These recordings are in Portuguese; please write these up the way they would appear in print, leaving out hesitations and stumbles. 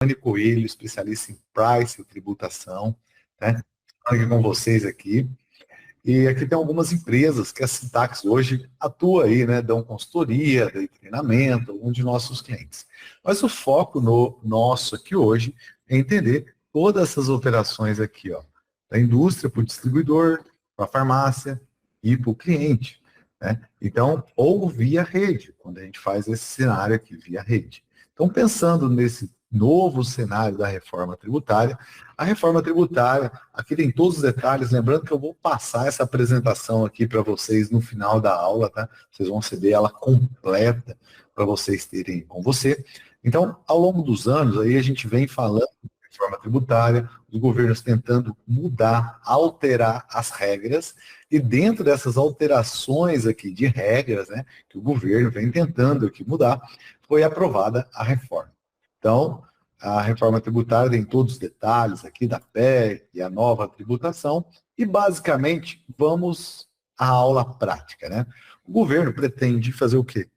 Dani Coelho, especialista em price e tributação, né? Aqui com vocês aqui. E aqui tem algumas empresas que a Sintax hoje atua aí, né? Dão consultoria, dão treinamento, alguns de nossos clientes. Mas o foco nosso aqui hoje é entender todas essas operações aqui, ó, da indústria para o distribuidor, para a farmácia e para o cliente, né? Então, ou via rede, quando a gente faz esse cenário aqui, via rede. Então, pensando nesse novo cenário da reforma tributária, a reforma tributária, aqui tem todos os detalhes, lembrando que eu vou passar essa apresentação aqui para vocês no final da aula, tá? Vocês vão receber ela completa para vocês terem com você. Então, ao longo dos anos, aí a gente vem falando de reforma tributária, os governos tentando mudar, alterar as regras, e dentro dessas alterações aqui de regras, né, que o governo vem tentando aqui mudar, foi aprovada a reforma. Então, a reforma tributária tem todos os detalhes aqui da PEC e a nova tributação, e basicamente vamos à aula prática, né? O governo pretende fazer o quê?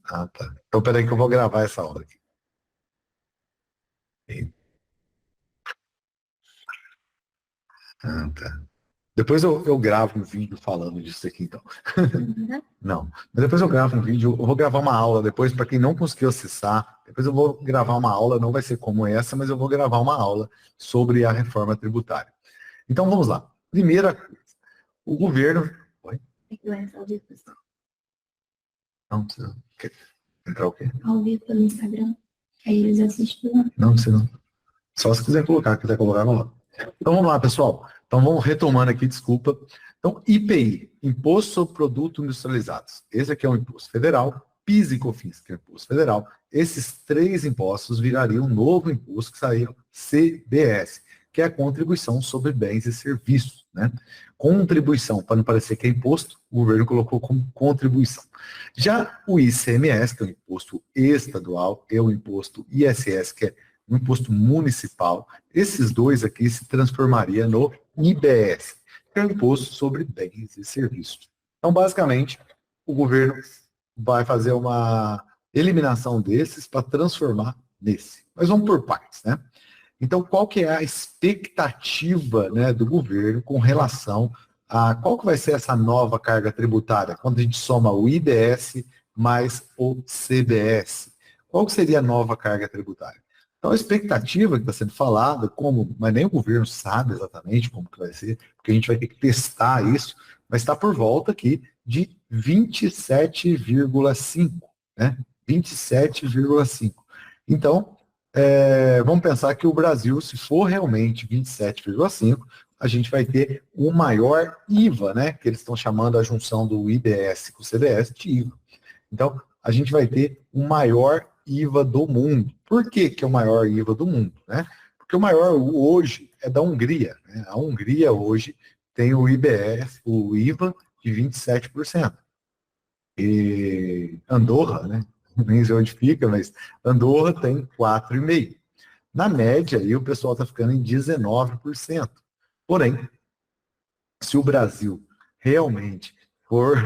Ah, tá. Então, peraí que eu vou gravar essa aula aqui. Ah, tá. Depois eu gravo um vídeo falando disso aqui, então. Não. Mas depois eu gravo um vídeo, eu vou gravar uma aula depois, para quem não conseguiu acessar. Depois eu vou gravar uma aula, não vai ser como essa, mas eu vou gravar uma aula sobre a reforma tributária. Então vamos lá. Primeira coisa, o governo. Oi? Não precisa. Quer entrar o quê? Ao vivo pelo Instagram. Aí eles assistem lá. Não precisa. Só se quiser colocar, vamos lá. Então vamos lá, pessoal. Então vamos retomando aqui, desculpa. Então, IPI, Imposto sobre Produtos Industrializados. Esse aqui é um imposto federal, PIS e COFINS, que é um imposto federal. Esses três impostos virariam um novo imposto que saiu, CBS, que é a Contribuição sobre Bens e Serviços, né? Contribuição, para não parecer que é imposto, o governo colocou como contribuição. Já o ICMS, que é o imposto estadual, e o imposto ISS, que é um imposto municipal, esses dois aqui se transformaria no IBS, que é o Imposto sobre Bens e Serviços. Então, basicamente, o governo vai fazer uma eliminação desses para transformar nesse. Mas vamos por partes, né? Então, qual que é a expectativa, né, do governo com relação a qual que vai ser essa nova carga tributária, quando a gente soma o IBS mais o CBS? Qual que seria a nova carga tributária? Então, a expectativa que está sendo falada, mas nem o governo sabe exatamente como que vai ser, porque a gente vai ter que testar isso, mas está por volta aqui de 27,5, né? 27,5. Então, vamos pensar que o Brasil, se for realmente 27,5, a gente vai ter o maior IVA, né? Que eles estão chamando a junção do IBS com o CBS de IVA. Então, a gente vai ter o maior IVA do mundo. Por que que é o maior IVA do mundo, né? Porque o maior hoje é da Hungria, né? A Hungria hoje tem o IBS, o IVA de 27%. E Andorra, né? Nem sei onde fica, mas Andorra tem 4,5%. Na média, aí o pessoal está ficando em 19%. Porém, se o Brasil realmente for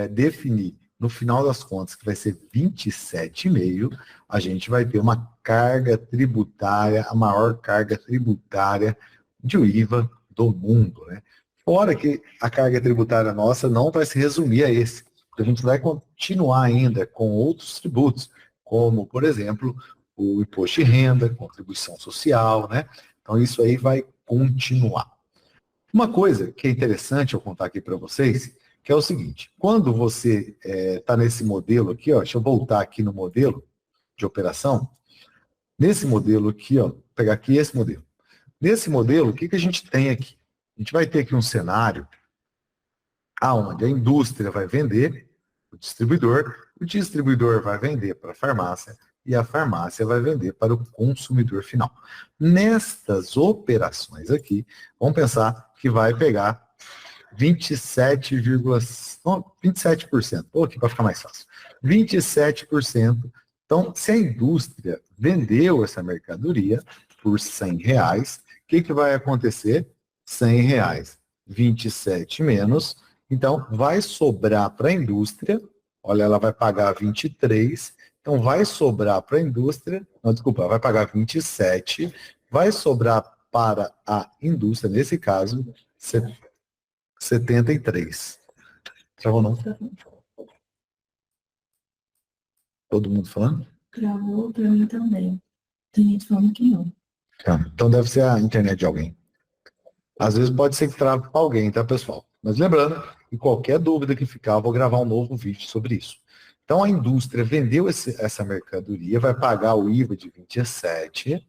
definir, no final das contas, que vai ser 27,5%, a gente vai ter uma carga tributária, a maior carga tributária de IVA do mundo, né? Fora que a carga tributária nossa não vai se resumir a esse, porque a gente vai continuar ainda com outros tributos, como, por exemplo, o imposto de renda, contribuição social, né? Então, isso aí vai continuar. Uma coisa que é interessante eu contar aqui para vocês, que é o seguinte, quando você está nesse modelo aqui, ó, deixa eu voltar aqui no modelo de operação, nesse modelo aqui, ó, vou pegar aqui esse modelo. Nesse modelo, o que, que a gente tem aqui? A gente vai ter aqui um cenário onde a indústria vai vender, o distribuidor vai vender para a farmácia e a farmácia vai vender para o consumidor final. Nestas operações aqui, vamos pensar que vai pegar 27%. Vou aqui para ficar mais fácil. 27%. Então, se a indústria vendeu essa mercadoria por R$100, o que, que vai acontecer? R$100, 27 menos. Então, vai sobrar para a indústria, olha, ela vai pagar 23, Então, vai sobrar para a indústria, não, desculpa, vai pagar 27, vai sobrar para a indústria, nesse caso, 73. Travou não? Todo mundo falando? Travou para mim também. Tem gente falando que não. Então deve ser a internet de alguém. Às vezes pode ser que trave para alguém, tá, pessoal? Mas lembrando, que qualquer dúvida que ficar, eu vou gravar um novo vídeo sobre isso. Então a indústria vendeu essa mercadoria, vai pagar o IVA de 27,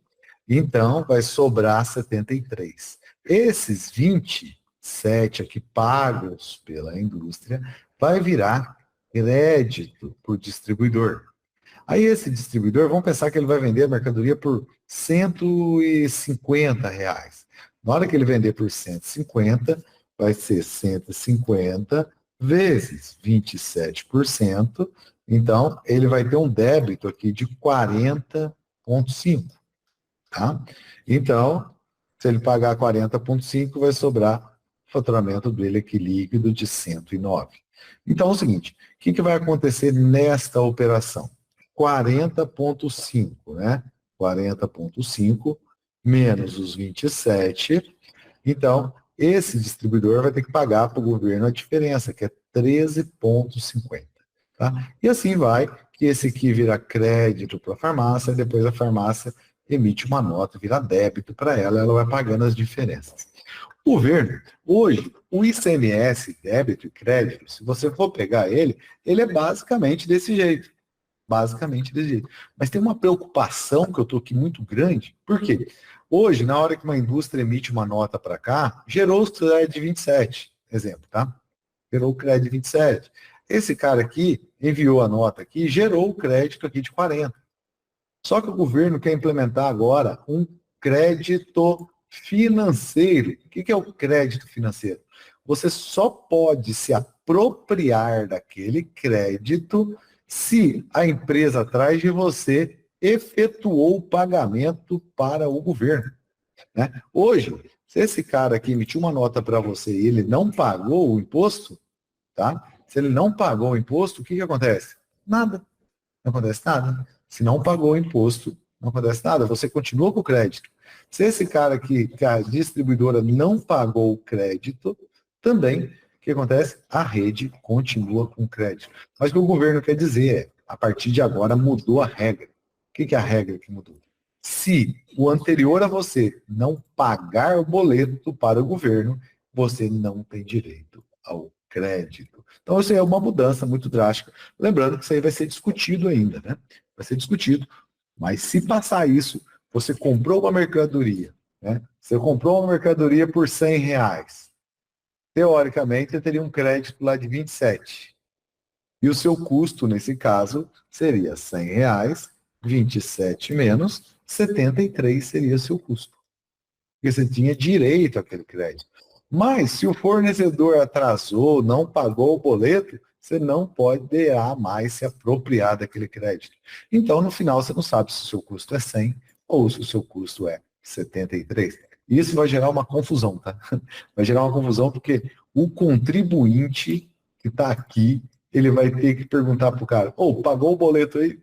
então vai sobrar 73. Esses 27 aqui pagos pela indústria vai virar crédito para o distribuidor. Aí esse distribuidor, vamos pensar que ele vai vender a mercadoria por R$ 150. Na hora que ele vender por 150, vai ser 150 vezes 27%. Então, ele vai ter um débito aqui de 40,5. Tá? Então, se ele pagar 40,5, vai sobrar o faturamento dele aqui líquido de 109. Então, é o seguinte, o que vai acontecer nesta operação? 40,5, né? 40,5 menos os 27. Então, esse distribuidor vai ter que pagar para o governo a diferença, que é 13,50. Tá? E assim vai, que esse aqui vira crédito para a farmácia, e depois a farmácia emite uma nota, vira débito para ela, ela vai pagando as diferenças. O governo, hoje, o ICMS, débito e crédito, se você for pegar ele é basicamente desse jeito. Basicamente desse jeito. Mas tem uma preocupação que eu estou aqui muito grande. Por quê? Hoje, na hora que uma indústria emite uma nota para cá, gerou o crédito de 27, exemplo, tá? Gerou o crédito de 27. Esse cara aqui enviou a nota aqui e gerou o crédito aqui de 40. Só que o governo quer implementar agora um crédito financeiro. O que é o crédito financeiro? Você só pode se apropriar daquele crédito se a empresa atrás de você efetuou o pagamento para o governo. Né? Hoje, se esse cara aqui emitiu uma nota para você e ele não pagou o imposto, tá? Se ele não pagou o imposto, o que acontece? Nada. Não acontece nada. Se não pagou o imposto, não acontece nada. Você continua com o crédito. Se esse cara aqui, que a distribuidora não pagou o crédito, também, o que acontece? A rede continua com o crédito. Mas o que o governo quer dizer é, a partir de agora mudou a regra. O que é a regra que mudou? Se o anterior a você não pagar o boleto para o governo, você não tem direito ao crédito. Então, isso é uma mudança muito drástica. Lembrando que isso aí vai ser discutido ainda, né? Vai ser discutido. Mas se passar isso, você comprou uma mercadoria, né? Você comprou uma mercadoria por R$ 100. Teoricamente, você teria um crédito lá de 27. E o seu custo, nesse caso, seria R$ 100, 27 menos 73 seria seu custo. Porque você tinha direito àquele crédito. Mas, se o fornecedor atrasou, não pagou o boleto, você não poderá mais se apropriar daquele crédito. Então, no final, você não sabe se o seu custo é 100 ou se o seu custo é 73. Isso vai gerar uma confusão, tá? Vai gerar uma confusão porque o contribuinte que está aqui, ele vai ter que perguntar para o cara, pagou o boleto aí?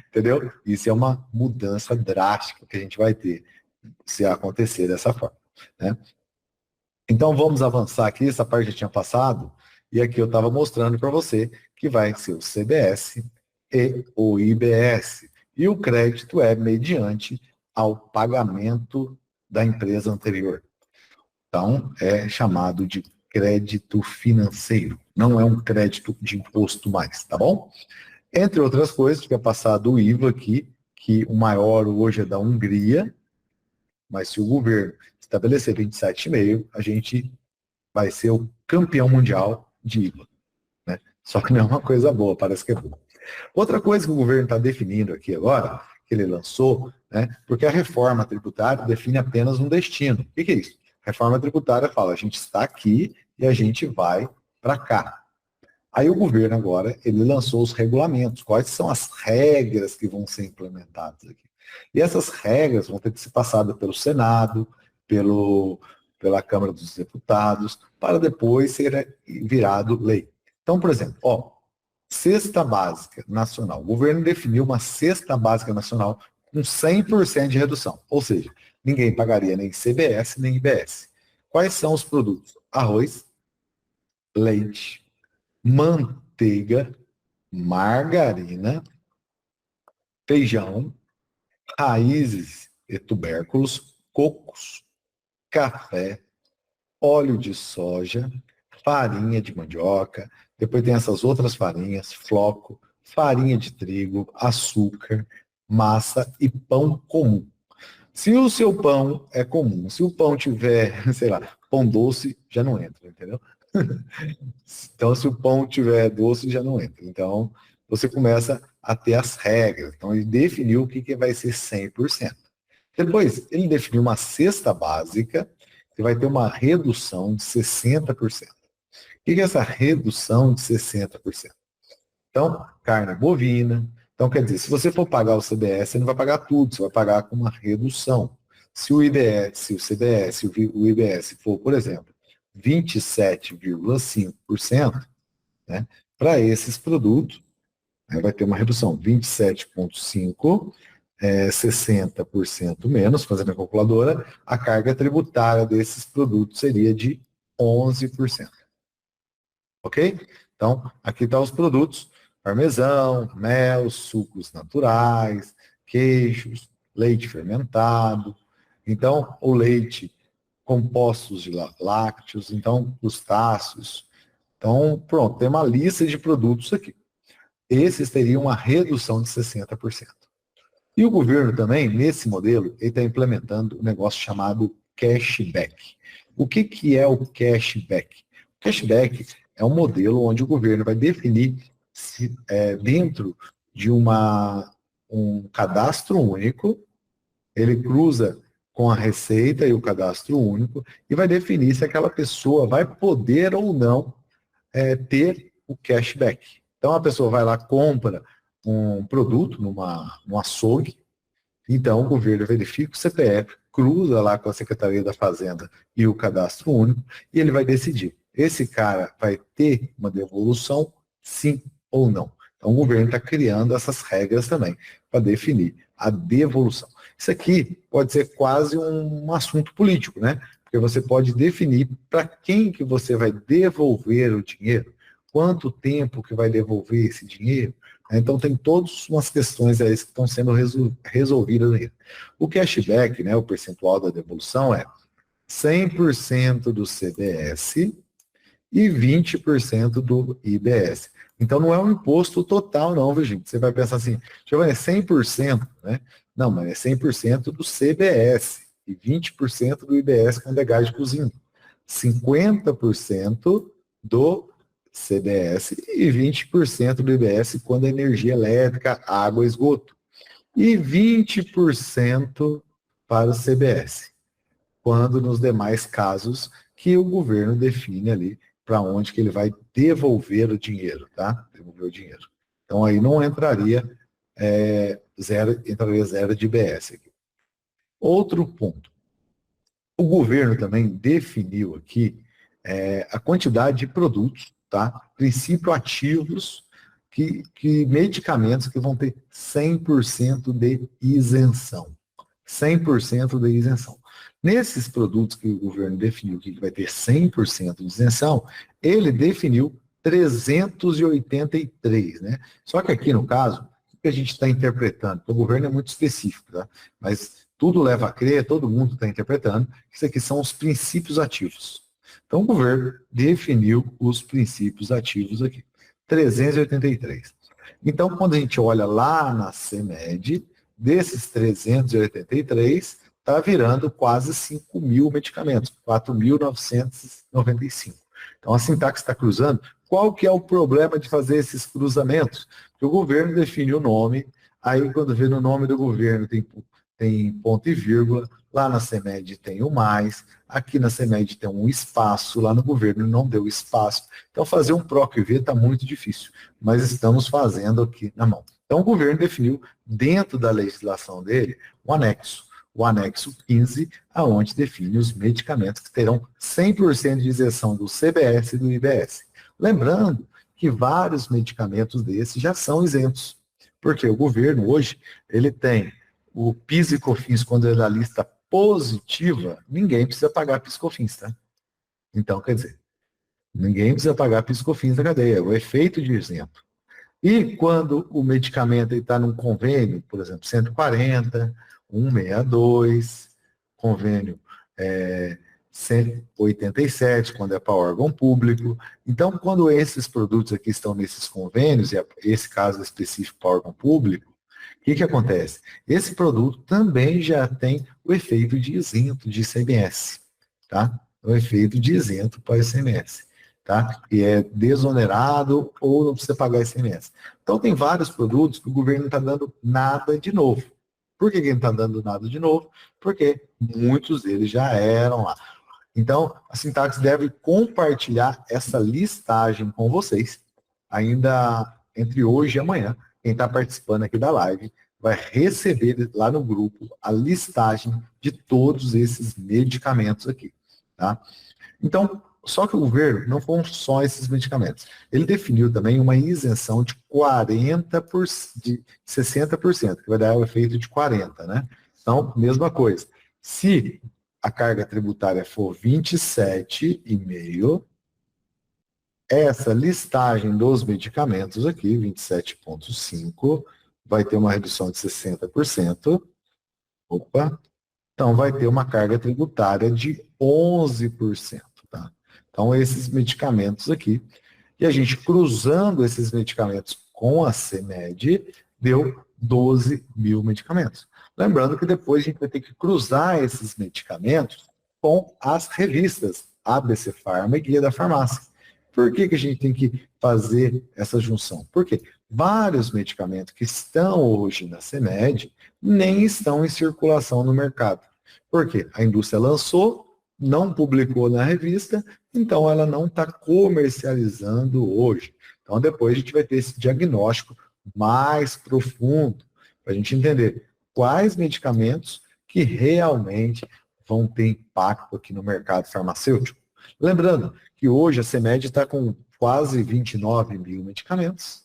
Entendeu? Isso é uma mudança drástica que a gente vai ter se acontecer dessa forma, né? Então vamos avançar aqui, essa parte já tinha passado, e aqui eu estava mostrando para você que vai ser o CBS e o IBS. E o crédito é mediante ao pagamento da empresa anterior. Então, é chamado de crédito financeiro. Não é um crédito de imposto mais, tá bom? Entre outras coisas, fica passado o IVA aqui, que o maior hoje é da Hungria, mas se o governo estabelecer 27,5, a gente vai ser o campeão mundial de IVA. Né? Só que não é uma coisa boa, parece que é boa. Outra coisa que o governo está definindo aqui agora, que ele lançou, né, porque a reforma tributária define apenas um destino. O que é isso? A reforma tributária fala, a gente está aqui e a gente vai para cá. Aí o governo agora, ele lançou os regulamentos, quais são as regras que vão ser implementadas aqui. E essas regras vão ter que ser passadas pelo Senado, pela Câmara dos Deputados, para depois ser virado lei. Então, por exemplo, Cesta básica nacional. O governo definiu uma cesta básica nacional com 100% de redução. Ou seja, ninguém pagaria nem CBS nem IBS. Quais são os produtos? Arroz, leite, manteiga, margarina, feijão, raízes e tubérculos, cocos, café, óleo de soja, farinha de mandioca, depois tem essas outras farinhas, floco, farinha de trigo, açúcar, massa e pão comum. Se o seu pão é comum, se o pão tiver, sei lá, pão doce, já não entra, entendeu? Então, se o pão tiver doce, já não entra. Então, você começa a ter as regras. Então, ele definiu o que vai ser 100%. Depois, ele definiu uma cesta básica que vai ter uma redução de 60%. O que é essa redução de 60%? Então, carne bovina. Então, quer dizer, se você for pagar o CBS, você não vai pagar tudo, você vai pagar com uma redução. Se o IDS, se o CBS, o IBS for, por exemplo, 27,5%, né, para esses produtos, vai ter uma redução, 27,5%, 60% menos, fazendo a calculadora, a carga tributária desses produtos seria de 11%. Ok? Então, aqui estão os produtos: parmesão, mel, sucos naturais, queijos, leite fermentado. Então, o leite, compostos de lácteos, então, crustáceos. Então, pronto, tem uma lista de produtos aqui. Esses teriam uma redução de 60%. E o governo também, nesse modelo, ele está implementando um negócio chamado cashback. O que é o cashback? O cashback é um modelo onde o governo vai definir se, dentro de um cadastro único, ele cruza com a Receita e o cadastro único e vai definir se aquela pessoa vai poder ou não ter o cashback. Então, a pessoa vai lá, compra um produto num açougue, então o governo verifica o CPF, cruza lá com a Secretaria da Fazenda e o cadastro único, e ele vai decidir, esse cara vai ter uma devolução, sim ou não. Então o governo está criando essas regras também, para definir a devolução. Isso aqui pode ser quase um assunto político, né? Porque você pode definir para quem que você vai devolver o dinheiro, quanto tempo que vai devolver esse dinheiro. Então, tem todas umas questões aí que estão sendo resolvidas aí. O cashback, né, o percentual da devolução, é 100% do CBS e 20% do IBS. Então, não é um imposto total, não, viu, gente? Você vai pensar assim, Giovanni, é 100%, né? Não, mas é 100% do CBS e 20% do IBS quando é gás de cozinha. 50% do CBS e 20% do IBS quando é energia elétrica, água e esgoto. E 20% para o CBS, quando nos demais casos que o governo define ali para onde que ele vai devolver o dinheiro, tá? Devolver o dinheiro. Então aí não entraria entraria zero de IBS aqui. Outro ponto. O governo também definiu aqui a quantidade de produtos, tá? Princípio ativos, que medicamentos que vão ter 100% de isenção. 100% de isenção. Nesses produtos que o governo definiu que vai ter 100% de isenção, ele definiu 383, né? Só que aqui no caso, o que a gente está interpretando? O governo é muito específico, tá? Mas tudo leva a crer, todo mundo está interpretando, que isso aqui são os princípios ativos. Então o governo definiu os princípios ativos aqui. 383. Então, quando a gente olha lá na CMED, desses 383, está virando quase 5 mil medicamentos, 4.995. Então, a sintaxe está cruzando. Qual que é o problema de fazer esses cruzamentos? Porque o governo define o nome, aí quando vê no nome do governo tem ponto e vírgula, lá na CMED tem o mais, aqui na CMED tem um espaço, lá no governo não deu espaço. Então, fazer um PROC e V está muito difícil, mas estamos fazendo aqui na mão. Então, o governo definiu, dentro da legislação dele, um anexo. O anexo 15, aonde define os medicamentos que terão 100% de isenção do CBS e do IBS. Lembrando que vários medicamentos desses já são isentos. Porque o governo hoje, ele tem o PIS e COFINS, quando ele é da lista positiva, ninguém precisa pagar PIS e COFINS, tá? Então, quer dizer, ninguém precisa pagar PIS e COFINS da cadeia, é o efeito de isento. E quando o medicamento está num convênio, por exemplo, 140, 162, convênio 187, quando é para órgão público. Então, quando esses produtos aqui estão nesses convênios, e esse caso específico para órgão público, o que acontece? Esse produto também já tem o efeito de isento de ICMS, tá? O efeito de isento para ICMS, tá? E é desonerado ou não precisa pagar ICMS. Então, tem vários produtos que o governo não está dando nada de novo. Por que ele não está dando nada de novo? Porque muitos deles já eram lá. Então, a Sintaxe deve compartilhar essa listagem com vocês, ainda entre hoje e amanhã. Quem está participando aqui da live vai receber lá no grupo a listagem de todos esses medicamentos aqui, tá? Então, só que o governo não foram só esses medicamentos. Ele definiu também uma isenção de 40%, de 60%, que vai dar o efeito de 40%, né? Então, mesma coisa. Se a carga tributária for 27,5%, essa listagem dos medicamentos aqui, 27,5%, vai ter uma redução de 60%. Opa! Então, vai ter uma carga tributária de 11%. Tá? Então, esses medicamentos aqui, e a gente cruzando esses medicamentos com a CMED, deu 12 mil medicamentos. Lembrando que depois a gente vai ter que cruzar esses medicamentos com as revistas ABC Pharma e Guia da Farmácia. Por que a gente tem que fazer essa junção? Porque vários medicamentos que estão hoje na CMED nem estão em circulação no mercado. Por quê? A indústria lançou, não publicou na revista, então ela não está comercializando hoje. Então depois a gente vai ter esse diagnóstico mais profundo, para a gente entender quais medicamentos que realmente vão ter impacto aqui no mercado farmacêutico. Lembrando que hoje a CMED está com quase 29 mil medicamentos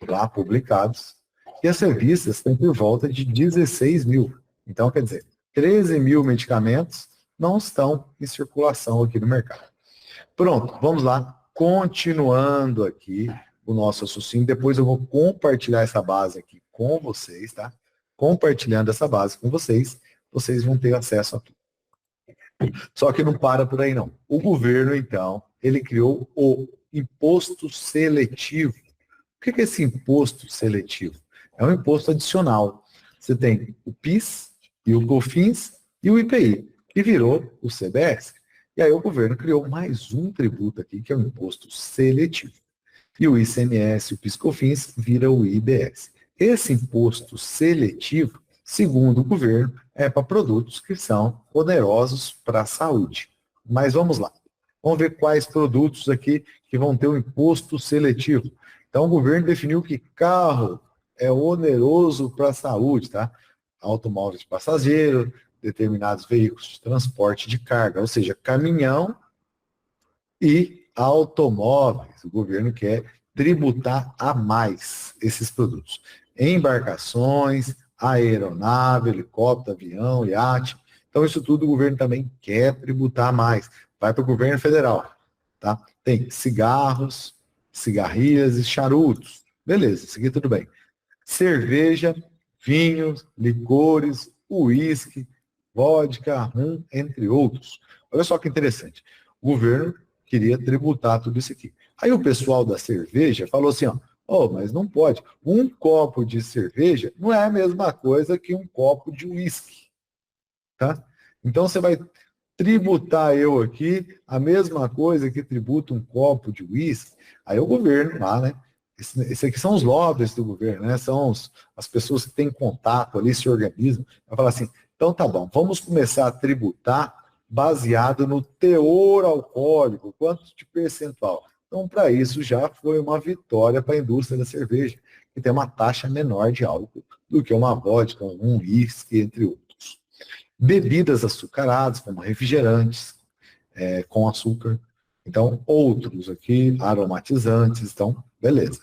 lá publicados, e as revistas têm por volta de 16 mil. Então, quer dizer, 13 mil medicamentos não estão em circulação aqui no mercado. Pronto, vamos lá. Continuando aqui o nosso raciocínio, depois eu vou compartilhar essa base aqui com vocês, tá? Compartilhando essa base com vocês, vocês vão ter acesso a tudo. Só que não para por aí, não. O governo, então, ele criou o imposto seletivo. O que é esse imposto seletivo? É um imposto adicional. Você tem o PIS e o COFINS e o IPI, que virou o CBS. E aí o governo criou mais um tributo aqui, que é o imposto seletivo. E o ICMS, o PIS e COFINS, vira o IBS. Esse imposto seletivo, segundo o governo, é para produtos que são onerosos para a saúde. Mas vamos lá. Vamos ver quais produtos aqui que vão ter o imposto seletivo. Então, o governo definiu que carro é oneroso para a saúde, tá? Automóveis de passageiro, determinados veículos de transporte de carga, ou seja, caminhão e automóveis. O governo quer tributar a mais esses produtos. Embarcações, aeronave, helicóptero, avião, iate. Então, isso tudo o governo também quer tributar mais. Vai para o governo federal. Tá? Tem cigarros, cigarrilhas e charutos. Beleza, isso aqui tudo bem. Cerveja, vinhos, licores, uísque, vodka, rum, entre outros. Olha só que interessante. O governo queria tributar tudo isso aqui. Aí o pessoal da cerveja falou assim, ó, oh, mas não pode. Um copo de cerveja não é a mesma coisa que um copo de uísque. Tá? Então você vai tributar eu aqui a mesma coisa que tributa um copo de uísque. Aí o governo lá, né? Esse aqui são os lobbies do governo, né? São as pessoas que têm contato ali, se organizam. Vai falar assim, então tá bom, vamos começar a tributar baseado no teor alcoólico, quanto de percentual. Então, para isso, já foi uma vitória para a indústria da cerveja, que tem uma taxa menor de álcool do que uma vodka, um uísque, entre outros. Bebidas açucaradas, como refrigerantes, com açúcar, Então, outros aqui, aromatizantes, então, beleza.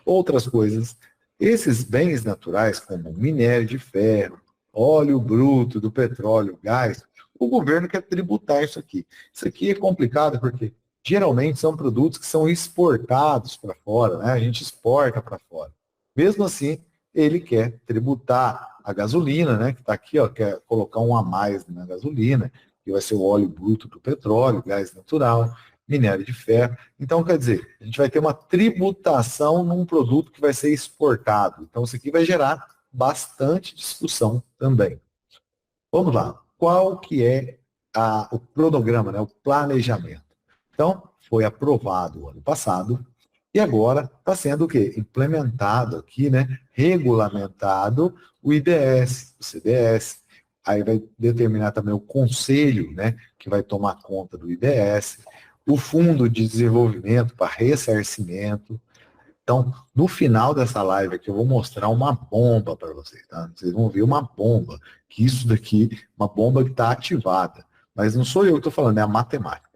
Outras coisas, esses bens naturais, como minério de ferro, óleo bruto do petróleo, gás, o governo quer tributar isso aqui. Isso aqui é complicado porque geralmente são produtos que são exportados para fora, né? A gente exporta para fora. Mesmo assim, ele quer tributar a gasolina, né? Que está aqui, ó, quer colocar um a mais na gasolina, que vai ser o óleo bruto do petróleo, gás natural, minério de ferro. Então, quer dizer, a gente vai ter uma tributação num produto que vai ser exportado. Então, isso aqui vai gerar bastante discussão também. Vamos lá. Qual que é o cronograma, né, o planejamento? Então, foi aprovado o ano passado e agora está sendo o quê? Implementado aqui, né, regulamentado o IBS, o CBS. Aí vai determinar também o conselho, né, que vai tomar conta do IBS, o Fundo de Desenvolvimento para Ressarcimento. Então, no final dessa live aqui, eu vou mostrar uma bomba para vocês, tá? Vocês vão ver uma bomba, que isso daqui, uma bomba que está ativada. Mas não sou eu que estou falando, é a matemática.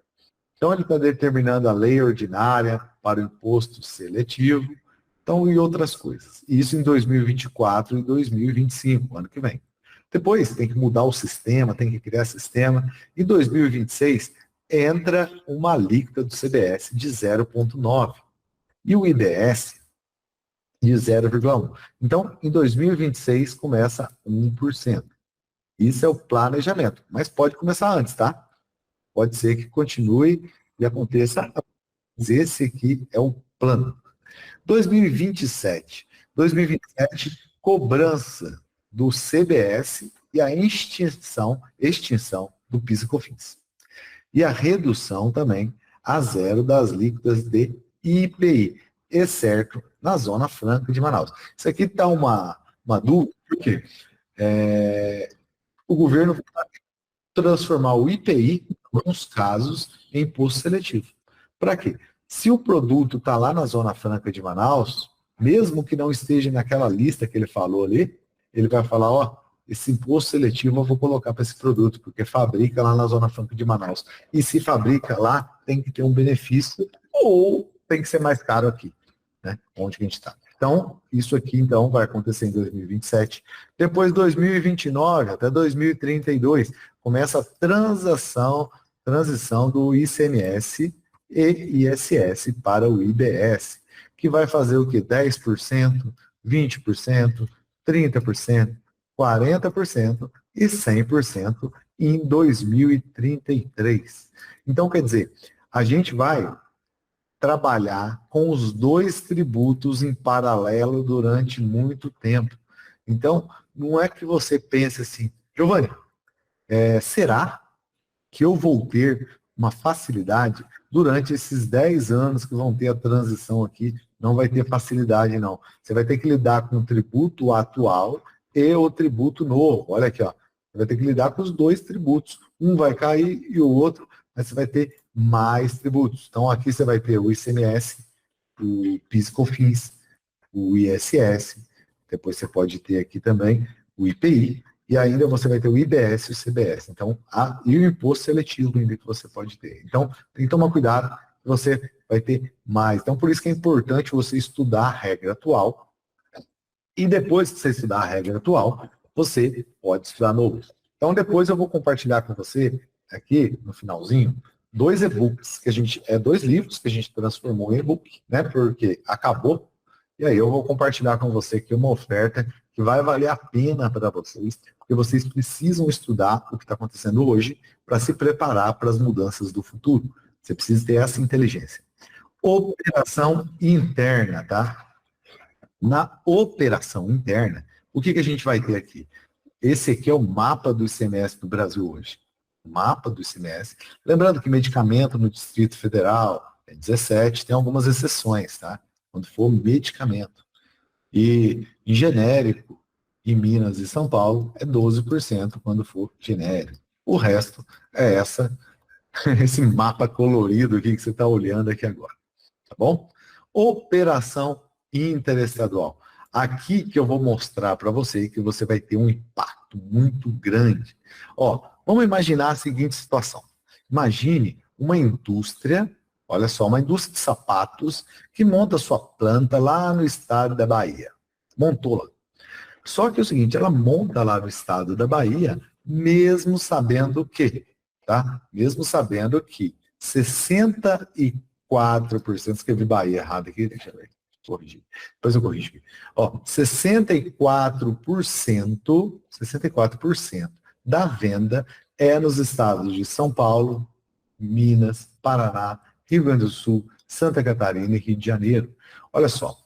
Então, ele está determinando a lei ordinária para o imposto seletivo, então, e outras coisas. Isso em 2024 e 2025, ano que vem. Depois, tem que mudar o sistema, tem que criar sistema. Em 2026, entra uma alíquota do CBS de 0,9 e o IBS de 0,1. Então, em 2026, começa 1%. Isso é o planejamento, mas pode começar antes, tá? Pode ser que continue e aconteça, mas esse aqui é o plano. 2027. 2027, cobrança do CBS e a extinção do PIS e COFINS. E a redução também a zero das alíquotas de IPI, exceto na Zona Franca de Manaus. Isso aqui está uma dúvida, porque o governo vai transformar o IPI, em alguns casos, em imposto seletivo. Para quê? Se o produto está lá na Zona Franca de Manaus, mesmo que não esteja naquela lista que ele falou ali, ele vai falar, ó, esse imposto seletivo eu vou colocar para esse produto, porque fabrica lá na Zona Franca de Manaus. E se fabrica lá, tem que ter um benefício ou tem que ser mais caro aqui, né? Onde que a gente está. Então, isso aqui então vai acontecer em 2027. Depois, 2029 até 2032, começa a transição do ICMS e ISS para o IBS, que vai fazer o quê? 10%, 20%, 30%, 40% e 100% em 2033. Então, quer dizer, a gente vai trabalhar com os dois tributos em paralelo durante muito tempo. Então, não é que você pense assim, Giovanni, será que eu vou ter uma facilidade durante esses 10 anos que vão ter a transição aqui? Não vai ter facilidade, não. Você vai ter que lidar com o tributo atual e o tributo novo. Olha aqui, ó. Você vai ter que lidar com os dois tributos. Um vai cair e o outro, mas você vai ter mais tributos. Então, aqui você vai ter o ICMS, o PIS/COFINS, o ISS. Depois você pode ter aqui também o IPI. E ainda você vai ter o IBS e o CBS. Então, e o imposto seletivo ainda que você pode ter. Então, tem que tomar cuidado, você vai ter mais. Então, por isso que é importante você estudar a regra atual. E depois que você estudar a regra atual, você pode estudar novo. Então, depois eu vou compartilhar com você, aqui no finalzinho, dois e-books, dois livros que a gente transformou em e-book, né? Porque acabou. E aí eu vou compartilhar com você aqui uma oferta que vai valer a pena para vocês, porque vocês precisam estudar o que está acontecendo hoje para se preparar para as mudanças do futuro. Você precisa ter essa inteligência. Operação interna, tá? Na operação interna, o que a gente vai ter aqui? Esse aqui é o mapa do ICMS do Brasil hoje. O mapa do ICMS. Lembrando que medicamento no Distrito Federal é 17, tem algumas exceções, tá? Quando for medicamento. E em genérico, em Minas e São Paulo, é 12% quando for genérico. O resto é esse mapa colorido aqui que você está olhando aqui agora. Tá bom? Operação interestadual. Aqui que eu vou mostrar para você que você vai ter um impacto muito grande. Ó, vamos imaginar a seguinte situação. Imagine uma indústria Olha só, uma indústria de sapatos que monta sua planta lá no estado da Bahia. Montou lá. Só que é o seguinte, ela monta lá no estado da Bahia, mesmo sabendo que, tá? Mesmo sabendo que 64%, escrevi Bahia errado aqui, deixa eu ver, corrigir. Depois eu corrijo aqui. Ó, 64% da venda é nos estados de São Paulo, Minas, Paraná, Rio Grande do Sul, Santa Catarina e Rio de Janeiro. Olha só, o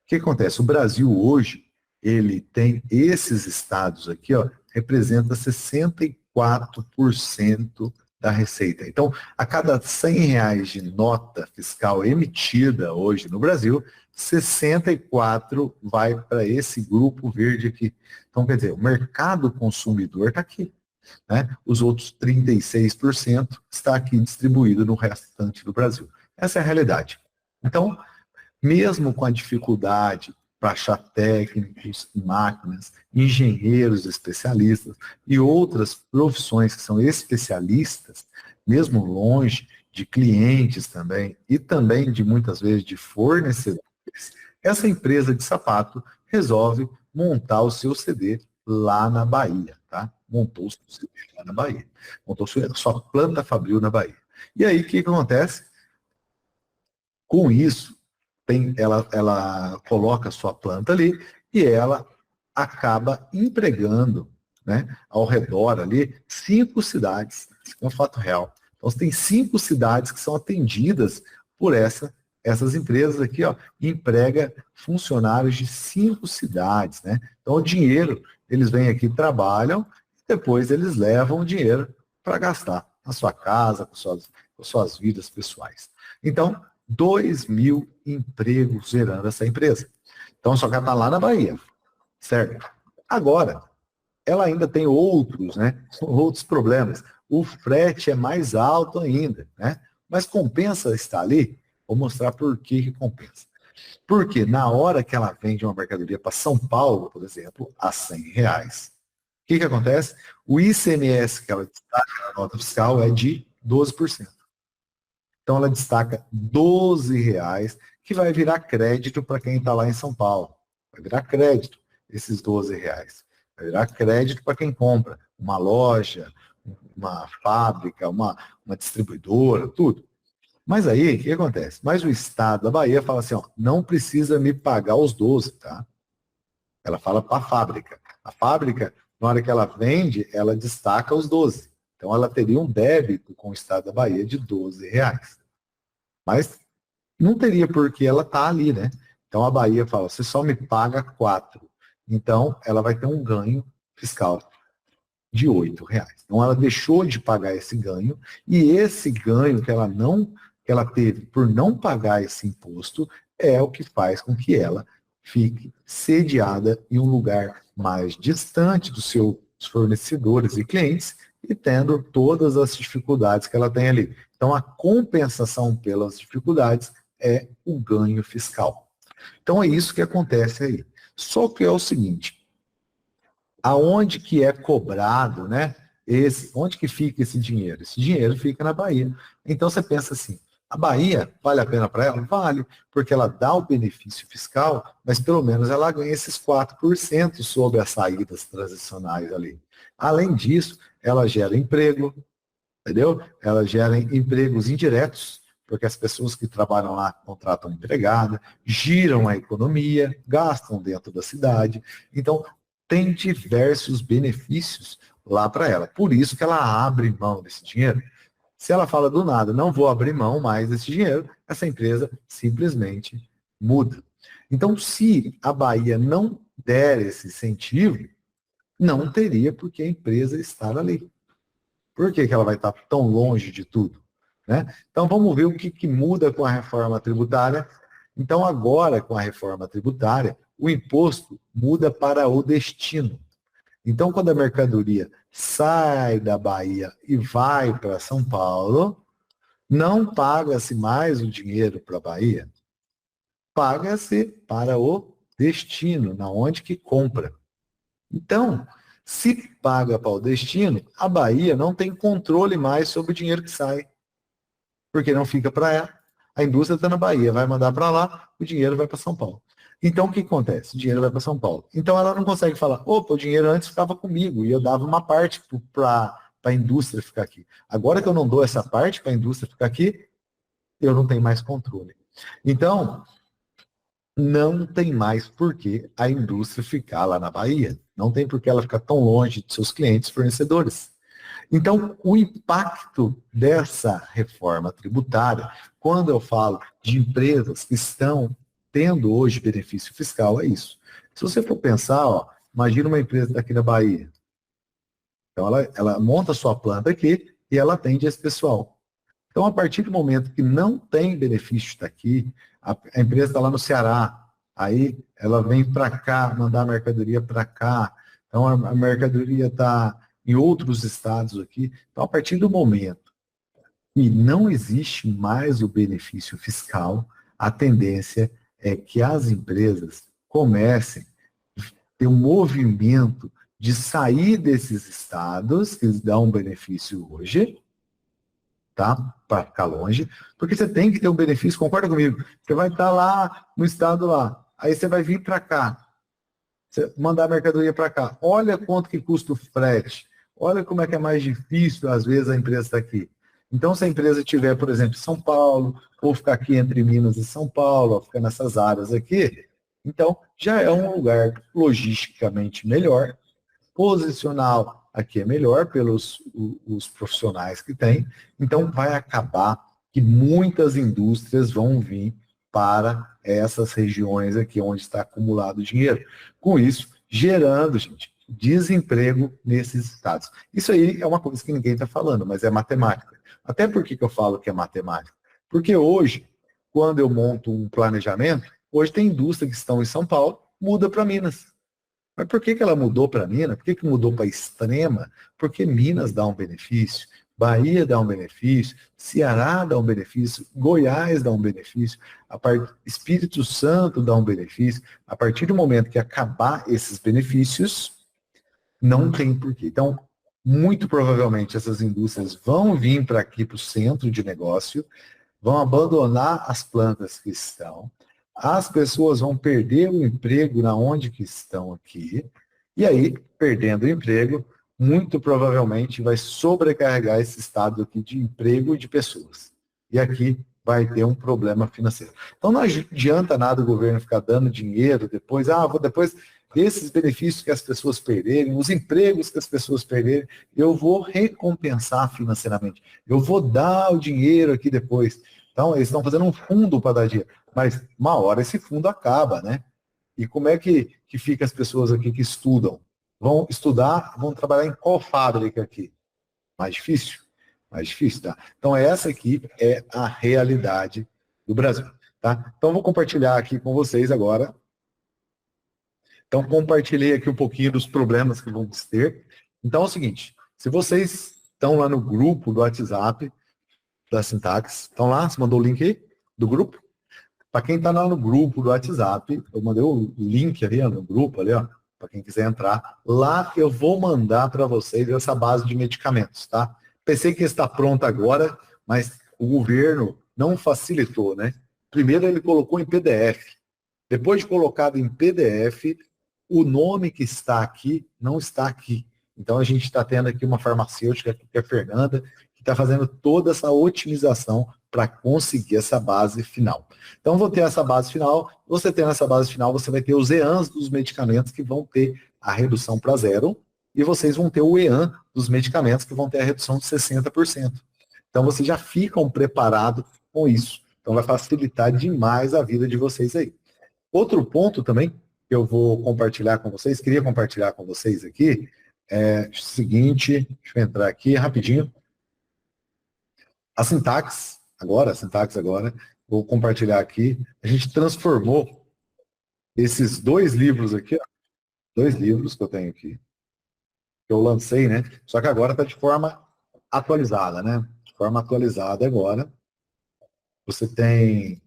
que acontece? O Brasil hoje, ele tem esses estados aqui, ó, representa 64% da receita. Então, a cada R$ 100 de nota fiscal emitida hoje no Brasil, 64 vai para esse grupo verde aqui. Então, quer dizer, o mercado consumidor está aqui. Né? Os outros 36% está aqui distribuído no restante do Brasil. Essa é a realidade. Então, mesmo com a dificuldade para achar técnicos, máquinas, engenheiros especialistas e outras profissões que são especialistas, mesmo longe de clientes também, e também de muitas vezes de fornecedores, essa empresa de sapato resolve montar o seu CD lá na Bahia, tá? Montou o seu CD lá na Bahia. Montou sua planta fabril na Bahia. E aí, o que acontece? Com isso, ela coloca a sua planta ali e ela acaba empregando, né, ao redor ali 5 cidades. Isso é um fato real. Então, você tem 5 cidades que são atendidas por essas empresas aqui, ó, emprega funcionários de 5 cidades, né? Então, o dinheiro, eles vêm aqui, trabalham, e depois eles levam o dinheiro para gastar na sua casa, com suas vidas pessoais. Então, 2.000 empregos gerando essa empresa. Então, só que ela está lá na Bahia, certo? Agora, ela ainda tem outros, né? Outros problemas. O frete é mais alto ainda, né? Mas compensa estar ali? Vou mostrar por que compensa. Porque na hora que ela vende uma mercadoria para São Paulo, por exemplo, a R$ 100, o que acontece? O ICMS que ela destaca na nota fiscal é de 12%. Então ela destaca R$ 12, que vai virar crédito para quem está lá em São Paulo. Vai virar crédito esses R$ 12. Vai virar crédito para quem compra uma loja, uma fábrica, uma distribuidora, tudo. Mas aí, o que acontece? Mas o Estado da Bahia fala assim, ó, não precisa me pagar os 12, tá? Ela fala para a fábrica. A fábrica, na hora que ela vende, ela destaca os 12. Então ela teria um débito com o Estado da Bahia de R$ 12. Mas não teria porque ela está ali, né? Então a Bahia fala, você só me paga 4. Então ela vai ter um ganho fiscal de R$ 8. Então ela deixou de pagar esse ganho e esse ganho que ela teve por não pagar esse imposto é o que faz com que ela fique sediada em um lugar mais distante dos seus fornecedores e clientes e tendo todas as dificuldades que ela tem ali. Então a compensação pelas dificuldades é o ganho fiscal. Então é isso que acontece aí. Só que é o seguinte, aonde que é cobrado, né? Onde que fica esse dinheiro? Esse dinheiro fica na Bahia. Então você pensa assim, a Bahia vale a pena para ela? Vale, porque ela dá o benefício fiscal, mas pelo menos ela ganha esses 4% sobre as saídas transicionais ali. Além disso, ela gera emprego, entendeu? Ela gera empregos indiretos, porque as pessoas que trabalham lá contratam empregada, giram a economia, gastam dentro da cidade. Então, tem diversos benefícios lá para ela. Por isso que ela abre mão desse dinheiro. Se ela fala do nada, não vou abrir mão mais desse dinheiro, essa empresa simplesmente muda. Então, se a Bahia não der esse incentivo, não teria por que a empresa estar ali. Por que ela vai estar tão longe de tudo? Né? Então, vamos ver o que muda com a reforma tributária. Então, agora, com a reforma tributária, o imposto muda para o destino. Então, quando a mercadoria sai da Bahia e vai para São Paulo, não paga-se mais o dinheiro para a Bahia, paga-se para o destino, na onde que compra. Então, se paga para o destino, a Bahia não tem controle mais sobre o dinheiro que sai, porque não fica para ela. A indústria está na Bahia, vai mandar para lá, o dinheiro vai para São Paulo. Então, o que acontece? O dinheiro vai para São Paulo. Então, ela não consegue falar, opa, o dinheiro antes ficava comigo, e eu dava uma parte para a indústria ficar aqui. Agora que eu não dou essa parte para a indústria ficar aqui, eu não tenho mais controle. Então, não tem mais por que a indústria ficar lá na Bahia. Não tem por que ela ficar tão longe de seus clientes fornecedores. Então, o impacto dessa reforma tributária, quando eu falo de empresas que estão tendo hoje benefício fiscal, é isso. Se você for pensar, ó, imagina uma empresa daqui na Bahia. Então, ela monta sua planta aqui e ela atende esse pessoal. Então, a partir do momento que não tem benefício daqui, a empresa está lá no Ceará, aí ela vem para cá, mandar a mercadoria para cá, então a mercadoria está em outros estados aqui. Então, a partir do momento que não existe mais o benefício fiscal, a tendência é que as empresas comecem a ter um movimento de sair desses estados, que dão um benefício hoje, tá? Para ficar longe, porque você tem que ter um benefício, concorda comigo? Você vai estar lá no estado lá, aí você vai vir para cá, você mandar a mercadoria para cá. Olha quanto que custa o frete. Olha como é que é mais difícil, às vezes, a empresa estar aqui. Então, se a empresa tiver, por exemplo, São Paulo, ou ficar aqui entre Minas e São Paulo, ou ficar nessas áreas aqui, então já é um lugar logisticamente melhor, posicional aqui é melhor pelos os profissionais que tem, então vai acabar que muitas indústrias vão vir para essas regiões aqui onde está acumulado dinheiro. Com isso, gerando, gente, desemprego nesses estados. Isso aí é uma coisa que ninguém está falando, mas é matemática. Até por que eu falo que é matemática? Porque hoje, quando eu monto um planejamento, hoje tem indústrias que estão em São Paulo, muda para Minas. Mas por que ela mudou para Minas? Por que mudou para Extrema? Porque Minas dá um benefício, Bahia dá um benefício, Ceará dá um benefício, Goiás dá um benefício, Espírito Santo dá um benefício. A partir do momento que acabar esses benefícios, não tem porquê. Então, muito provavelmente essas indústrias vão vir para aqui, para o centro de negócio, vão abandonar as plantas que estão, as pessoas vão perder o emprego na onde que estão aqui, e aí, perdendo o emprego, muito provavelmente vai sobrecarregar esse estado aqui de emprego e de pessoas. E aqui vai ter um problema financeiro. Então não adianta nada o governo ficar dando dinheiro depois, depois desses benefícios que as pessoas perderem, os empregos que as pessoas perderem, eu vou recompensar financeiramente. Eu vou dar o dinheiro aqui depois. Então, eles estão fazendo um fundo para dar dinheiro. Mas uma hora esse fundo acaba, né? E como é que fica as pessoas aqui que estudam? Vão estudar, vão trabalhar em qual fábrica aqui? Mais difícil? Mais difícil, tá? Então, essa aqui é a realidade do Brasil, tá? Então, vou compartilhar aqui com vocês agora. Então, compartilhei aqui um pouquinho dos problemas que vamos ter. Então, é o seguinte, se vocês estão lá no grupo do WhatsApp da Sintaxe, estão lá, você mandou o link aí do grupo? Para quem está lá no grupo do WhatsApp, eu mandei o link ali no grupo, ali, ó, para quem quiser entrar. Lá eu vou mandar para vocês essa base de medicamentos, tá? Pensei que está pronta agora, mas o governo não facilitou, né? Primeiro ele colocou em PDF. Depois de colocado em PDF, o nome que está aqui não está aqui. Então a gente está tendo aqui uma farmacêutica, que é a Fernanda, que está fazendo toda essa otimização para conseguir essa base final. Então, vou ter essa base final. Você tendo essa base final, você vai ter os EANs dos medicamentos que vão ter a redução para zero, e vocês vão ter o EAN dos medicamentos que vão ter a redução de 60%. Então, vocês já ficam preparados com isso. Então, vai facilitar demais a vida de vocês aí. Outro ponto também que eu vou compartilhar com vocês, queria compartilhar com vocês aqui, é o seguinte, deixa eu entrar aqui rapidinho. A sintaxe agora, vou compartilhar aqui, a gente transformou esses dois livros aqui, ó, dois livros que eu tenho aqui, que eu lancei, né? Só que agora está de forma atualizada, né? De forma atualizada agora. Você tem,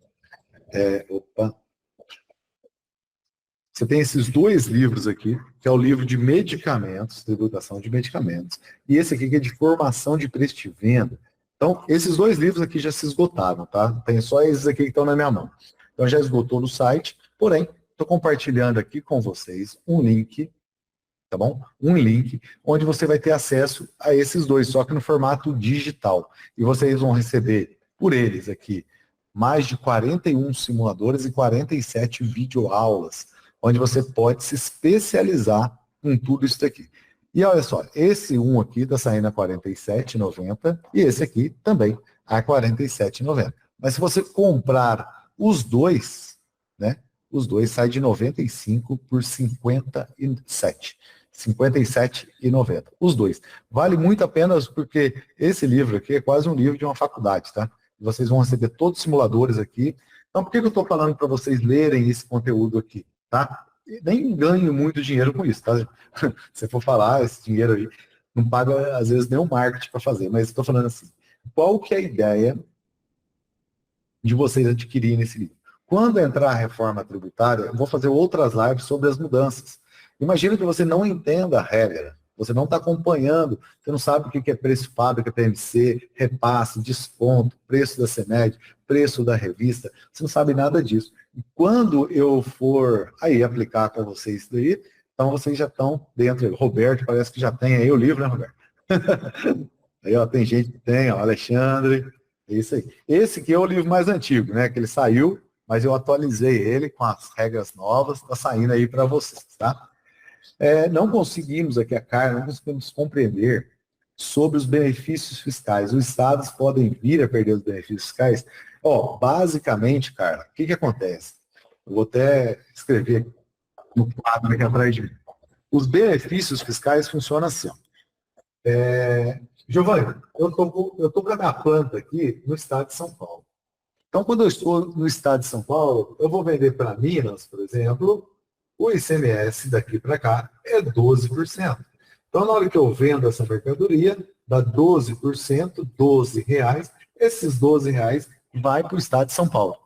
você tem esses dois livros aqui, que é o livro de medicamentos, tributação de medicamentos, e esse aqui que é de formação de preço de venda. Então, esses dois livros aqui já se esgotaram, tá? Tem só esses aqui que estão na minha mão. Então, já esgotou no site, porém, estou compartilhando aqui com vocês um link, tá bom? Um link onde você vai ter acesso a esses dois, só que no formato digital. E vocês vão receber por eles aqui mais de 41 simuladores e 47 videoaulas, onde você pode se especializar em tudo isso daqui. E olha só, esse um aqui está saindo a R$ 47,90 e esse aqui também a R$ 47,90. Mas se você comprar os dois, né? Os dois saem de 95 por 57. R$ 57,90. Os dois. Vale muito a pena porque esse livro aqui é quase um livro de uma faculdade, tá? Vocês vão receber todos os simuladores aqui. Então, por que eu estou falando para vocês lerem esse conteúdo aqui, tá? E nem ganho muito dinheiro com isso, tá? Se for falar, esse dinheiro aí não paga, às vezes, nem o marketing para fazer, mas estou falando assim, qual que é a ideia de vocês adquirirem esse livro? Quando entrar a reforma tributária, eu vou fazer outras lives sobre as mudanças. Imagina que você não entenda a regra, você não está acompanhando, você não sabe o que é preço fábrica, PMC, repasse, desconto, preço da CEMED, preço da revista, você não sabe nada disso. E quando eu for aí aplicar com vocês isso daí, então vocês já estão dentro. Roberto parece que já tem aí o livro, né, Roberto? Aí, ó, tem gente que tem, ó, Alexandre, é isso aí. Esse aqui é o livro mais antigo, né, que ele saiu, mas eu atualizei ele com as regras novas, está saindo aí para vocês, tá? Não conseguimos aqui não conseguimos compreender sobre os benefícios fiscais. Os estados podem vir a perder os benefícios fiscais. Basicamente, Carla, o que acontece? Eu vou até escrever no quadro aqui atrás de mim. Os benefícios fiscais funcionam assim. Giovanni, eu estou com a minha planta aqui no estado de São Paulo. Então, quando eu estou no estado de São Paulo, eu vou vender para Minas, por exemplo, o ICMS daqui para cá é 12%. Então, na hora que eu vendo essa mercadoria, dá 12%, R$ 12. Esses R$ 12 vai para o estado de São Paulo.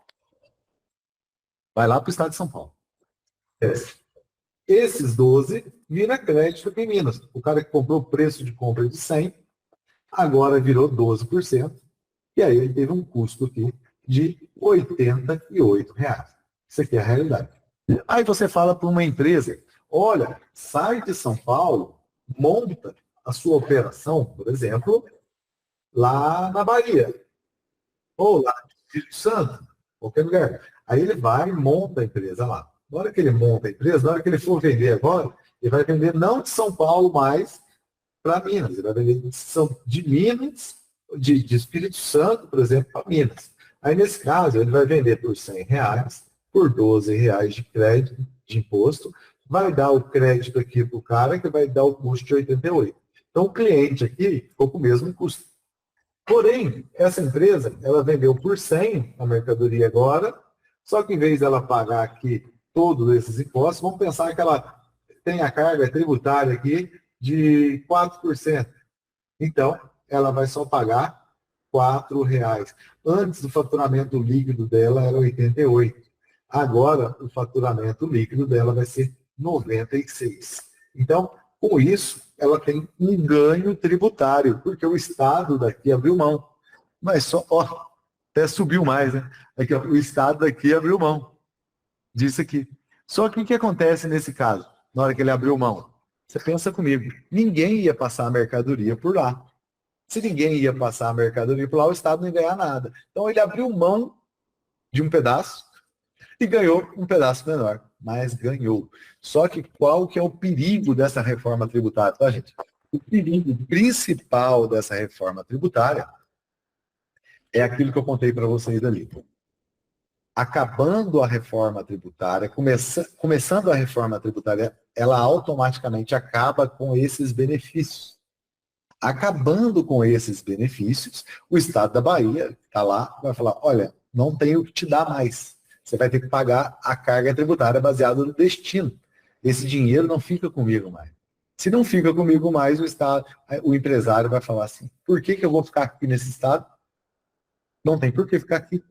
Vai lá para o estado de São Paulo. Esses 12 vira crédito aqui em Minas. O cara que comprou o preço de compra de 100, agora virou 12%, e aí ele teve um custo aqui de R$ 88. Isso aqui é a realidade. Aí você fala para uma empresa, olha, sai de São Paulo, monta a sua operação, por exemplo, lá na Bahia, ou lá no Espírito Santo, qualquer lugar. Aí ele vai e monta a empresa lá. Na hora que ele monta a empresa, na hora que ele for vender agora, ele vai vender não de São Paulo mais para Minas, ele vai vender de Minas, de Espírito Santo, por exemplo, para Minas. Aí, nesse caso, ele vai vender por R$ 100, por R$ 12 de crédito, de imposto, vai dar o crédito aqui para o cara, que vai dar o custo de 88. Então, o cliente aqui ficou com o mesmo custo. Porém, essa empresa, ela vendeu por 100 a mercadoria agora, só que em vez dela pagar aqui todos esses impostos, vamos pensar que ela tem a carga tributária aqui de 4%. Então, ela vai só pagar R$ 4. Antes, o faturamento líquido dela era 88. Agora, o faturamento líquido dela vai ser 96. Então, com isso, ela tem um ganho tributário, porque o Estado daqui abriu mão. Mas só, até subiu mais, né? Aqui, o Estado daqui abriu mão disso aqui. Só que o que acontece nesse caso, na hora que ele abriu mão? Você pensa comigo, ninguém ia passar a mercadoria por lá. Se ninguém ia passar a mercadoria por lá, o Estado não ia ganhar nada. Então ele abriu mão de um pedaço e ganhou um pedaço menor, mas ganhou. Só que qual que é o perigo dessa reforma tributária, tá, gente? O perigo principal dessa reforma tributária é aquilo que eu contei para vocês ali. Acabando a reforma tributária, começando a reforma tributária, ela automaticamente acaba com esses benefícios. Acabando com esses benefícios, o Estado da Bahia está lá, vai falar, olha, não tenho o que te dar mais. Você vai ter que pagar a carga tributária baseada no destino. Esse dinheiro não fica comigo mais. Se não fica comigo mais, o empresário vai falar assim, por que eu vou ficar aqui nesse estado? Não tem por que ficar aqui.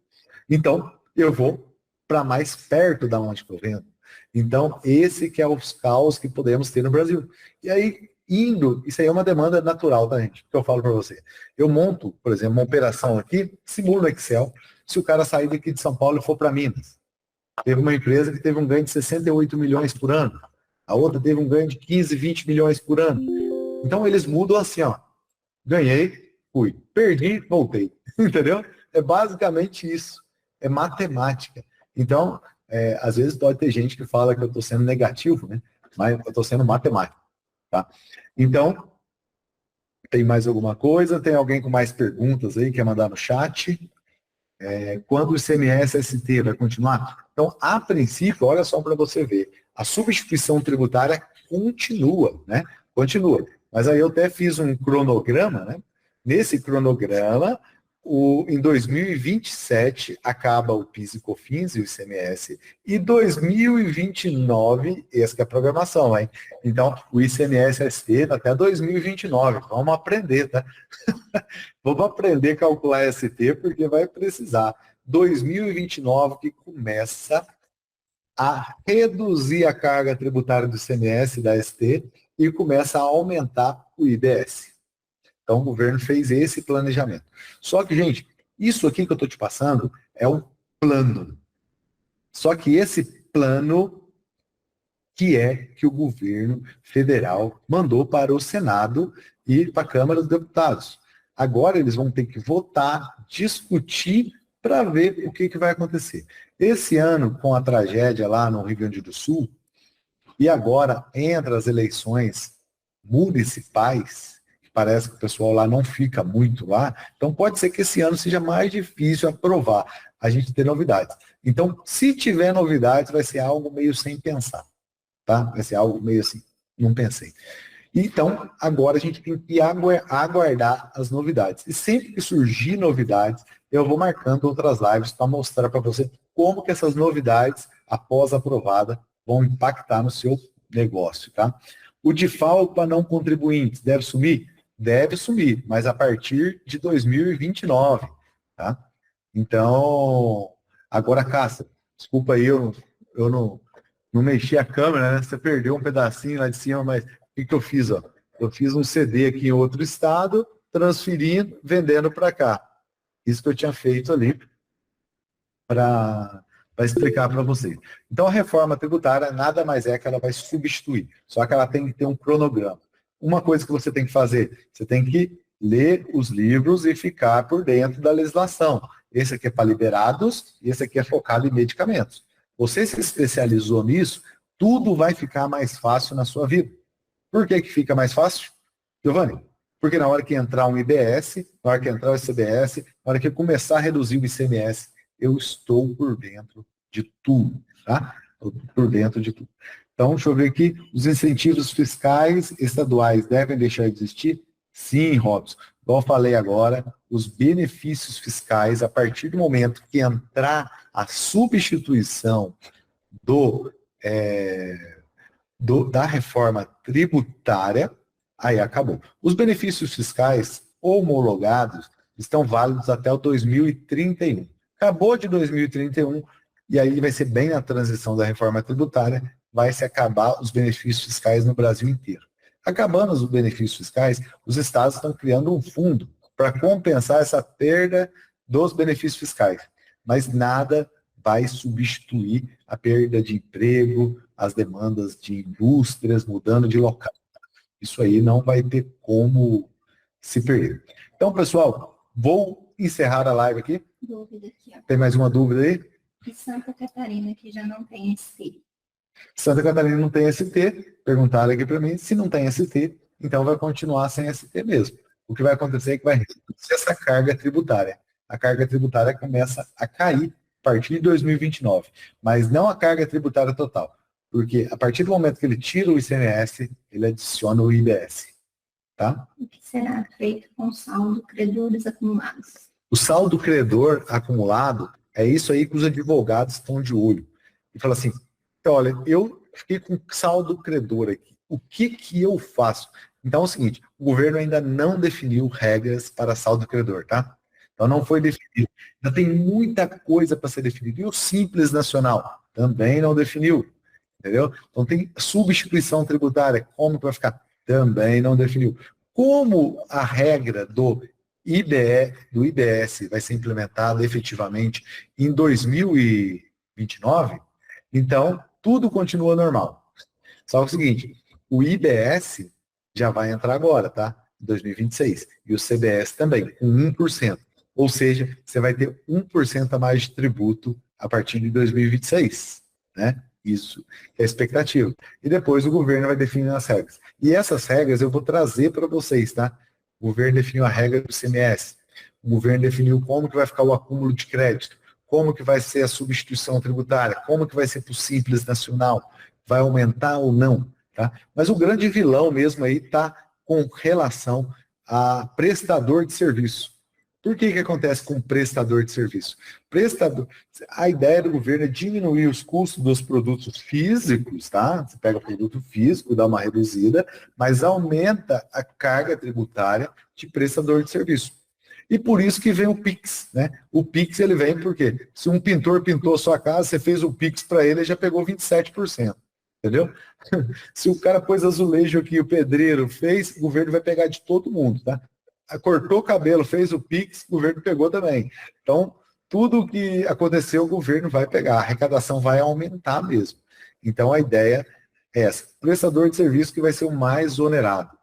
Então, eu vou para mais perto da onde eu vendo. Então, esse que é os caos que podemos ter no Brasil. E aí, indo, isso aí é uma demanda natural, tá, gente? Que eu falo para você. Eu monto, por exemplo, uma operação aqui, simulo no Excel, se o cara sair daqui de São Paulo e for para Minas. Teve uma empresa que teve um ganho de 68 milhões por ano, a outra teve um ganho de 15, 20 milhões por ano. Então eles mudam assim, ó, ganhei, fui, perdi, voltei, entendeu? É basicamente isso, é matemática. Então, às vezes pode ter gente que fala que eu estou sendo negativo, né? Mas eu estou sendo matemático, tá? Então, tem mais alguma coisa? Tem alguém com mais perguntas aí, quer mandar no chat? Quando o ICMS-ST vai continuar? Então, a princípio, olha só para você ver, a substituição tributária continua, né? Continua. Mas aí eu até fiz um cronograma, né? Nesse cronograma, em 2027 acaba o PIS e COFINS e o ICMS, e 2029, essa que é a programação, hein? Então, o ICMS-ST até 2029. Vamos aprender, tá? Vamos aprender a calcular ST, porque vai precisar. 2029 que começa a reduzir a carga tributária do ICMS e da ST e começa a aumentar o IBS. Então, o governo fez esse planejamento. Só que, gente, isso aqui que eu estou te passando é um plano. Só que esse plano que o governo federal mandou para o Senado e para a Câmara dos Deputados. Agora eles vão ter que votar, discutir para ver o que vai acontecer. Esse ano, com a tragédia lá no Rio Grande do Sul, e agora entra as eleições municipais, que parece que o pessoal lá não fica muito lá, então pode ser que esse ano seja mais difícil aprovar, a gente ter novidades. Então, se tiver novidades, vai ser algo meio sem pensar, tá? Vai ser algo meio assim, não pensei. Então, agora a gente tem que aguardar as novidades. E sempre que surgir novidades, eu vou marcando outras lives para mostrar para você como que essas novidades, após aprovada, vão impactar no seu negócio, tá? O default para não contribuintes deve sumir? Deve sumir, mas a partir de 2029, tá? Então, agora, Cássia, desculpa aí, eu não mexi a câmera, né? Você perdeu um pedacinho lá de cima, mas o que eu fiz? Ó? Eu fiz um CD aqui em outro estado, transferindo, vendendo para cá. Isso que eu tinha feito ali para explicar para vocês. Então, a reforma tributária nada mais é que ela vai substituir, só que ela tem que ter um cronograma. Uma coisa que você tem que fazer, você tem que ler os livros e ficar por dentro da legislação. Esse aqui é para liberados e esse aqui é focado em medicamentos. Você se especializou nisso, tudo vai ficar mais fácil na sua vida. Por que fica mais fácil, Giovanni? Porque na hora que entrar um IBS, na hora que entrar o ICBS, na hora que começar a reduzir o ICMS, eu estou por dentro de tudo, tá? Por dentro de tudo. Então, deixa eu ver aqui, os incentivos fiscais estaduais devem deixar de existir? Sim, Robson. Como eu falei agora, os benefícios fiscais, a partir do momento que entrar a substituição da reforma tributária, aí acabou. Os benefícios fiscais homologados estão válidos até o 2031. Acabou de 2031, e aí vai ser bem na transição da reforma tributária, vai se acabar os benefícios fiscais no Brasil inteiro. Acabando os benefícios fiscais, os estados estão criando um fundo para compensar essa perda dos benefícios fiscais. Mas nada vai substituir a perda de emprego, as demandas de indústrias mudando de local. Isso aí não vai ter como se perder. Então, pessoal, vou encerrar a live aqui. Dúvida aqui, ó. Tem mais uma dúvida aí? E Santa Catarina, que já não tem ST. Santa Catarina não tem ST, perguntaram aqui para mim, se não tem ST, então vai continuar sem ST mesmo. O que vai acontecer é que vai reduzir essa carga tributária. A carga tributária começa a cair a partir de 2029, mas não a carga tributária total, porque a partir do momento que ele tira o ICMS, ele adiciona o IBS. Tá? O que será feito com o saldo credores acumulados? O saldo credor acumulado é isso aí que os advogados estão de olho. E fala assim, olha, eu fiquei com saldo credor aqui. O que eu faço? Então é o seguinte, o governo ainda não definiu regras para saldo credor, tá? Então não foi definido. Ainda tem muita coisa para ser definida. E o Simples Nacional também não definiu. Entendeu? Então tem substituição tributária, como que vai ficar? Também não definiu. Como a regra do IBS vai ser implementada efetivamente em 2029, então tudo continua normal. Só que é o seguinte, o IBS já vai entrar agora, tá? Em 2026. E o CBS também, com 1%. Ou seja, você vai ter 1% a mais de tributo a partir de 2026, né? Isso é a expectativa. E depois o governo vai definir as regras. E essas regras eu vou trazer para vocês, tá? O governo definiu a regra do ICMS. O governo definiu como que vai ficar o acúmulo de crédito, como que vai ser a substituição tributária, como que vai ser para o Simples Nacional, vai aumentar ou não, tá? Mas o grande vilão mesmo aí está com relação a prestador de serviço. Por que acontece com prestador de serviço? A ideia do governo é diminuir os custos dos produtos físicos, tá? Você pega o produto físico, dá uma reduzida, mas aumenta a carga tributária de prestador de serviço. E por isso que vem o Pix, né? O Pix ele vem porque se um pintor pintou a sua casa, você fez o Pix para ele, ele já pegou 27%. Entendeu? Se o cara pôs azulejo aqui, o pedreiro fez, o governo vai pegar de todo mundo, tá? Cortou o cabelo, fez o Pix, o governo pegou também. Então, tudo que aconteceu, o governo vai pegar. A arrecadação vai aumentar mesmo. Então, a ideia é essa. Prestador de serviço que vai ser o mais onerado.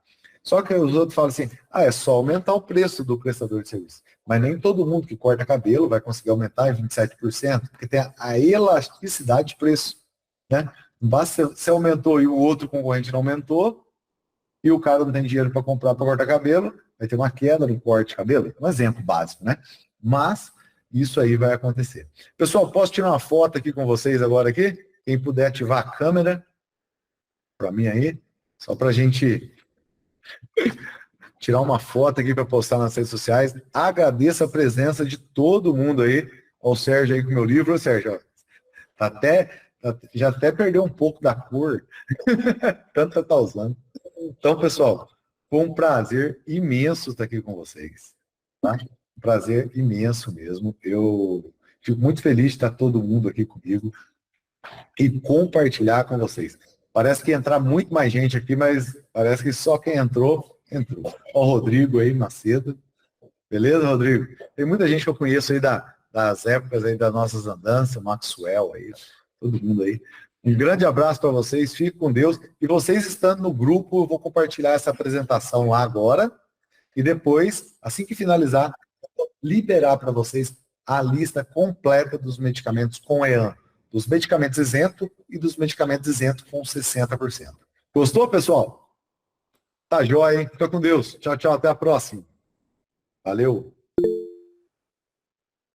Só que os outros falam assim, é só aumentar o preço do prestador de serviço. Mas nem todo mundo que corta cabelo vai conseguir aumentar em 27%, porque tem a elasticidade de preço, né? Basta você aumentou e o outro concorrente não aumentou, e o cara não tem dinheiro para comprar para cortar cabelo, vai ter uma queda no corte de cabelo. Um exemplo básico, né? Mas isso aí vai acontecer. Pessoal, posso tirar uma foto aqui com vocês agora aqui? Quem puder ativar a câmera para mim aí, só para a gente tirar uma foto aqui para postar nas redes sociais. Agradeço a presença de todo mundo aí. Ó, o Sérgio aí com o meu livro. Ô, Sérgio, ó, já até perdeu um pouco da cor. Tanto tá usando. Então, pessoal, foi um prazer imenso estar aqui com vocês. Tá? Um prazer imenso mesmo. Eu fico muito feliz de estar todo mundo aqui comigo e compartilhar com vocês. Parece que entrar muito mais gente aqui, mas parece que só quem entrou, entrou. Ó o Rodrigo aí, Macedo. Beleza, Rodrigo? Tem muita gente que eu conheço aí das épocas aí das nossas andanças, Maxwell aí, todo mundo aí. Um grande abraço para vocês, fiquem com Deus. E vocês estando no grupo, eu vou compartilhar essa apresentação lá agora. E depois, assim que finalizar, eu vou liberar para vocês a lista completa dos medicamentos com EAN. Dos medicamentos isentos e dos medicamentos isentos com 60%. Gostou, pessoal? Tá jóia, hein? Fica com Deus. Tchau, tchau. Até a próxima. Valeu.